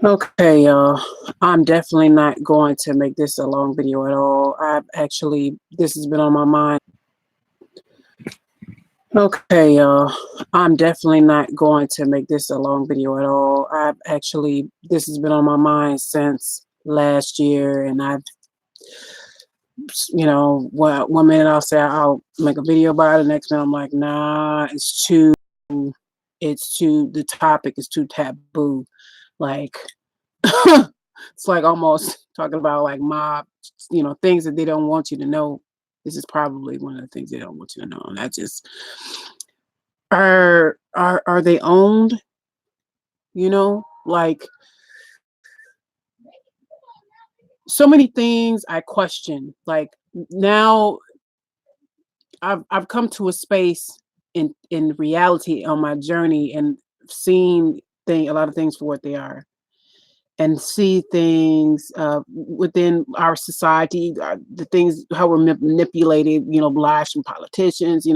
Okay, y'all. I'm definitely not going to make this a long video at all. This has been on my mind. Okay, y'all. I'm definitely not going to make this a long video at all. This has been on my mind since last year, and one minute I'll say I'll make a video about it. The next minute I'm like, nah, the topic is too taboo. Like, it's like almost talking about like mob, things that they don't want you to know. This is probably one of the things they don't want you to know. And that just are they owned? Like so many things I question. Like now I've come to a space in reality on my journey and seen a lot of things for what they are and see things within our society, the things how we're manipulated, lies from politicians,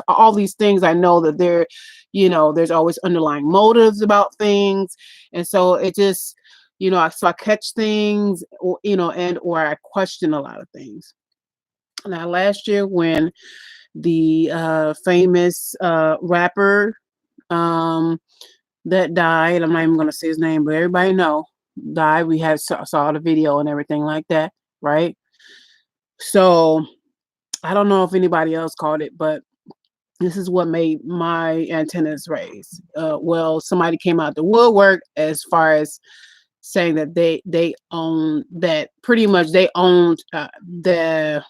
all these things. I know that there's always underlying motives about things, and so it just, so I catch things, or I question a lot of things. Now, last year when the famous rapper um, that died. I'm not even gonna say his name, but everybody know died. We had saw the video and everything like that, right? So I don't know if anybody else caught it, but this is what made my antennas raise. Well, somebody came out the woodwork as far as saying that they own that pretty much they owned the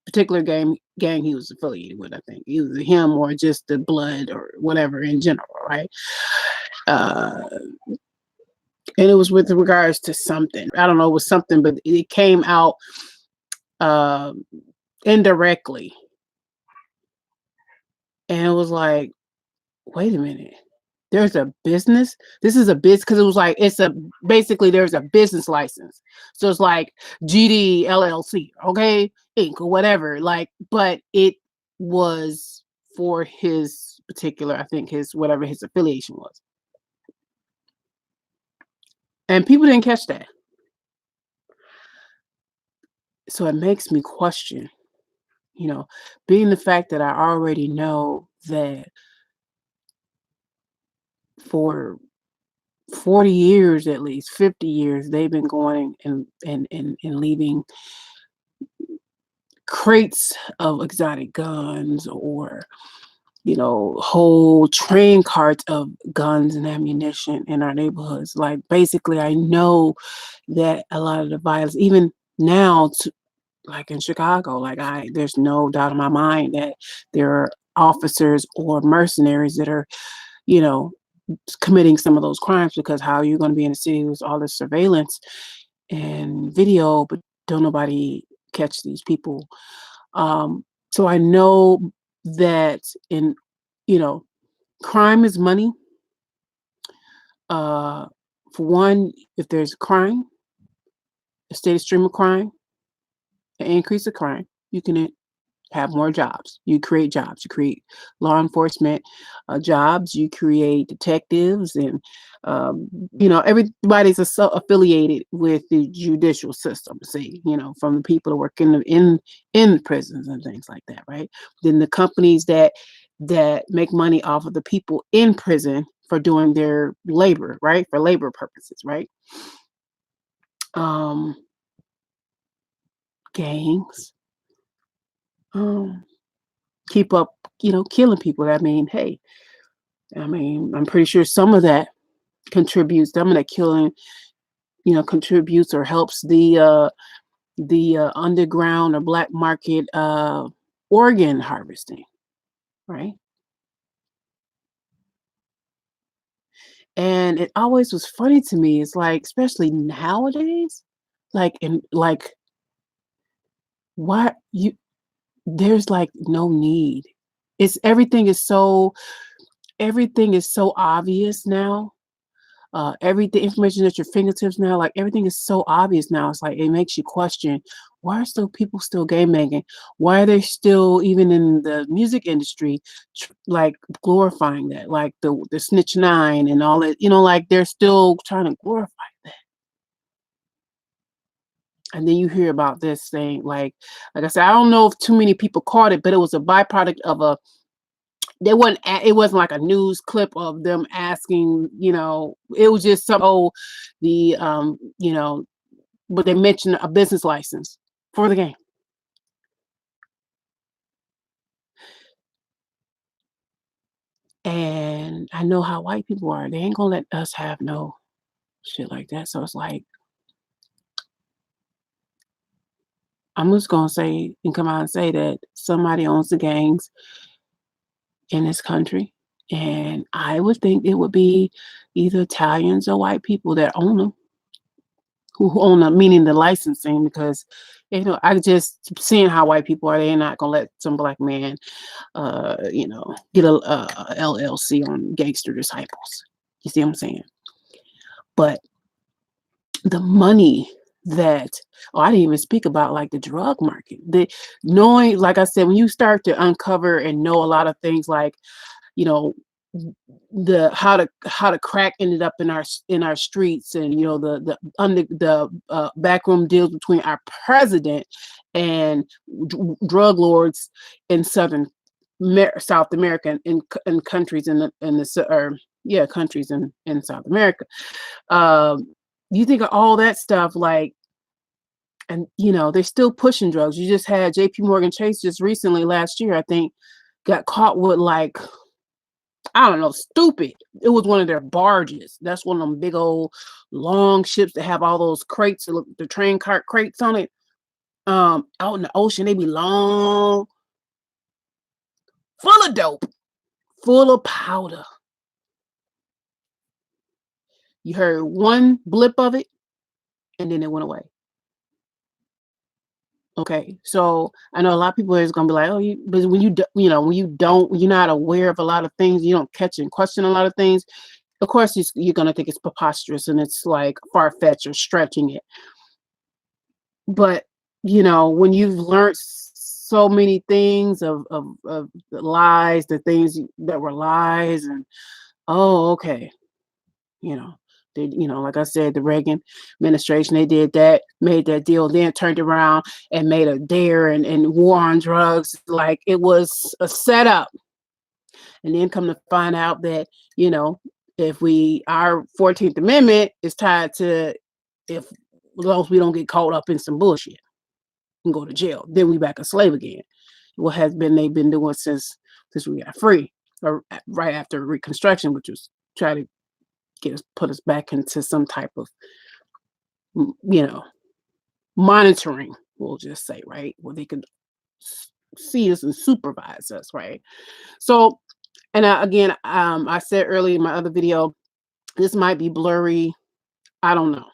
particular gang he was affiliated with. I think either him or just the blood or whatever in general, right? Uh, and it was with regards to something. I don't know, it was something, but it came out uh, indirectly, and it was like, wait a minute. There's a business. This is a business because it was like basically there's a business license, so it's like GD LLC, okay, Inc. or whatever. Like, but it was for his particular, I think his whatever his affiliation was, and people didn't catch that. So it makes me question, being the fact that I already know that for 40 years, at least 50 years, they've been going and leaving crates of exotic guns or, whole train carts of guns and ammunition in our neighborhoods. Like, basically, I know that a lot of the violence, even now, like in Chicago, there's no doubt in my mind that there are officers or mercenaries that are, you know, committing some of those crimes, because how are you going to be in a city with all this surveillance and video, but don't nobody catch these people? So I know that you know, crime is money. Uh, for one, if there's crime, a steady stream of crime, an increase of crime, you can have more jobs. You create jobs. You create law enforcement jobs. You create detectives, and everybody's affiliated with the judicial system. See, from the people that work in prisons and things like that, right? Then the companies that make money off of the people in prison for doing their labor, right? For labor purposes, right? Um, gangs. Um, keep up, killing people. I'm pretty sure some of that contributes, some of that killing, contributes or helps the underground or black market organ harvesting, right? And it always was funny to me. It's like, especially nowadays, like why you there's like no need. It's everything is so obvious now. everything information at your fingertips now. Like everything is so obvious now. It's like it makes you question why are still people still game making? Why are they still even in the music industry like glorifying that? Like the Snitch Nine and all that, like they're still trying to glorify. And then you hear about this thing, like I said, I don't know if too many people caught it, but it was a byproduct of a it wasn't like a news clip of them asking, it was just some the but they mentioned a business license for the game. And I know how white people are. They ain't gonna let us have no shit like that. So it's like I'm just gonna say and come out and say that somebody owns the gangs in this country. And I would think it would be either Italians or white people that own them, who own them, meaning the licensing, because I just seeing how white people are, they're not gonna let some black man, get a LLC on Gangster Disciples. You see what I'm saying? But the money that I didn't even speak about like the drug market. The knowing, like I said, when you start to uncover and know a lot of things like you know the how to crack ended up in our streets, and the backroom deals between our president and drug lords in South America, in countries countries in South America. um you think of all that stuff, like, and they're still pushing drugs. You just had JP Morgan Chase just recently last year, I think, got caught with like, I don't know, stupid. It was one of their barges. That's one of them big old long ships that have all those crates, the train cart crates on it. Out in the ocean, they be long, full of dope, full of powder. You heard one blip of it, and then it went away. Okay, so I know a lot of people is gonna be like, "Oh, but when when you're not aware of a lot of things, you don't catch and question a lot of things. Of course, you're gonna think it's preposterous and it's like far fetched or stretching it. But when you've learned so many things of the lies, the things that were lies, and oh, okay, you know, like I said, the Reagan administration, they did that, made that deal, then turned around and made a dare and war on drugs like it was a setup. And then come to find out that, if our 14th Amendment is tied to, if as long as we don't get caught up in some bullshit and go to jail, then we back a slave again. What has been they've been doing since we got free, or right after Reconstruction, which was try to put us back into some type of you know monitoring, we'll just say, right, where they can see us and supervise us, right? So, and again, I said earlier in my other video, this might be blurry. I don't know.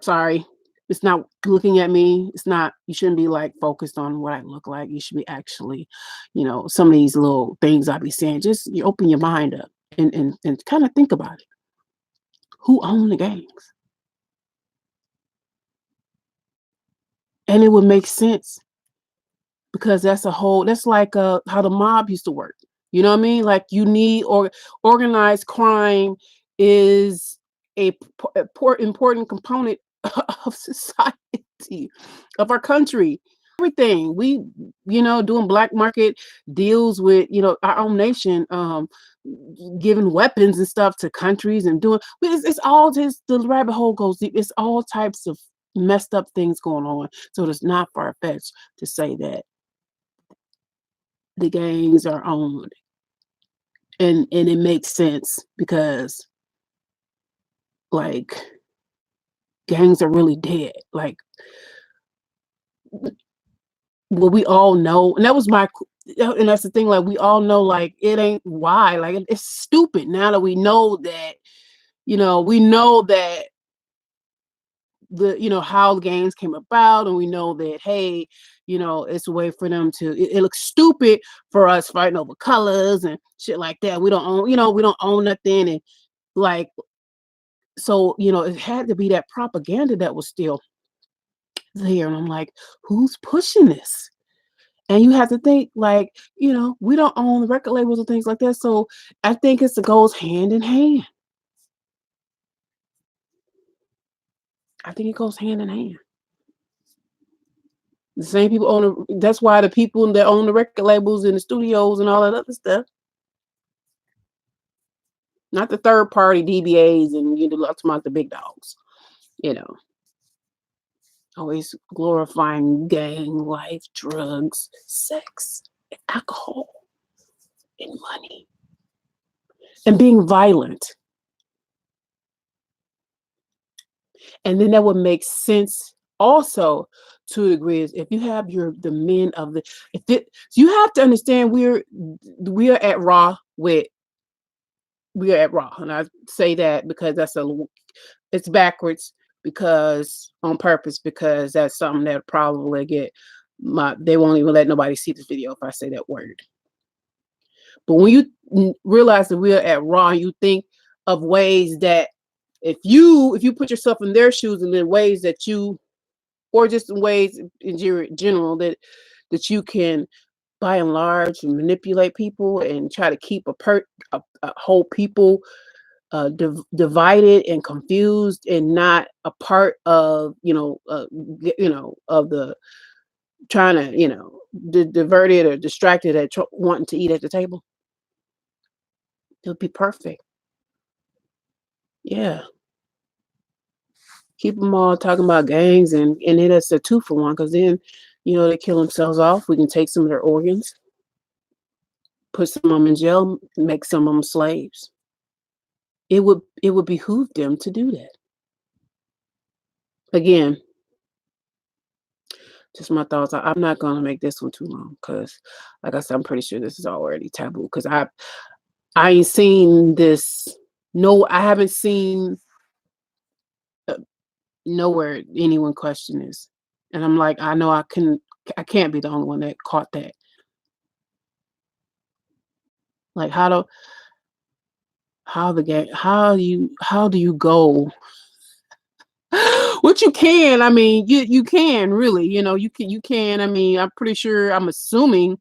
Sorry. It's not looking at me. It's not, you shouldn't be like focused on what I look like. You should be actually, some of these little things I be saying, just you open your mind up and kind of think about it. Who own the gangs? And it would make sense, because that's like how the mob used to work. You know what I mean? Like you need, or organized crime is important component of society, of our country. Everything we, doing black market deals with, our own nation, giving weapons and stuff to countries and doing, it's all just, the rabbit hole goes deep. It's all types of messed up things going on. So it's not far fetched to say that the gangs are owned, and it makes sense because like gangs are really dead. Like, well, we all know, and that was and that's the thing. Like we all know, like it ain't why. Like it's stupid now that we know that. We know that how the gangs came about, and we know that, hey, it's a way for them to. It looks stupid for us fighting over colors and shit like that. We don't own, we don't own nothing, and Like, so, it had to be that propaganda that was still there. And I'm like, who's pushing this? And you have to think, like, we don't own the record labels and things like that. So I think it goes hand in hand. I think it goes hand in hand. The same people that's why the people that own the record labels and the studios and all that other stuff, not the third party DBAs and talking about the big dogs, you know, always glorifying gang life, drugs, sex, alcohol, and money, and being violent. And then that would make sense also to a degree is if you have the men of the if it you have to understand we are at raw with we are at raw. And I say that because it's backwards because on purpose, because that's something that probably get they won't even let nobody see this video if I say that word. But when you realize that we are at raw, you think of ways that if you put yourself in their shoes and in ways that you or just in ways in general that you can by and large manipulate people and try to keep a whole people divided and confused and not a part of of the trying to diverted or distracted at wanting to eat at the table. It would be perfect. Yeah, keep them all talking about gangs and it is a two for one because then they kill themselves off. We can take some of their organs, put some of them in jail, make some of them slaves. It would behoove them to do that. Again, just my thoughts. I'm not gonna make this one too long because, like I said, I'm pretty sure this is already taboo. Because I ain't seen this. No, I haven't seen uh, nowhere anyone question this, and I'm like, I know I can't be the only one that caught that. Like, how do you go what you can, I mean, you can really, you can. I mean, I'm pretty sure, I'm assuming,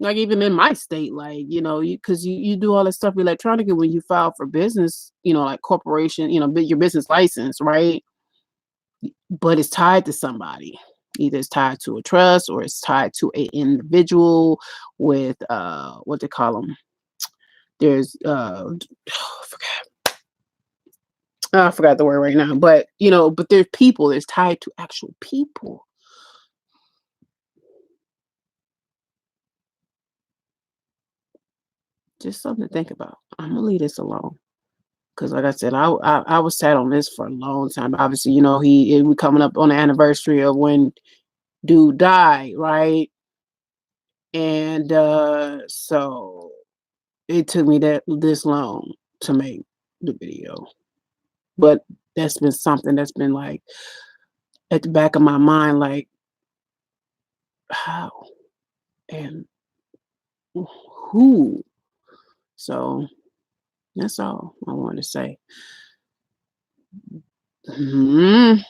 like even in my state, like, because you do all this stuff electronically when you file for business, like corporation, your business license, right? But it's tied to somebody. Either it's tied to a trust or it's tied to an individual with what they call them. There's I forgot the word right now, but but there's people. It's tied to actual people. Just something to think about. I'm gonna leave this alone because, like I said, I was sat on this for a long time. Obviously, we coming up on the anniversary of when dude died, right? And so it took me this long to make the video, but that's been something that's been like at the back of my mind, like how and who. So that's all I wanted to say. Mhm.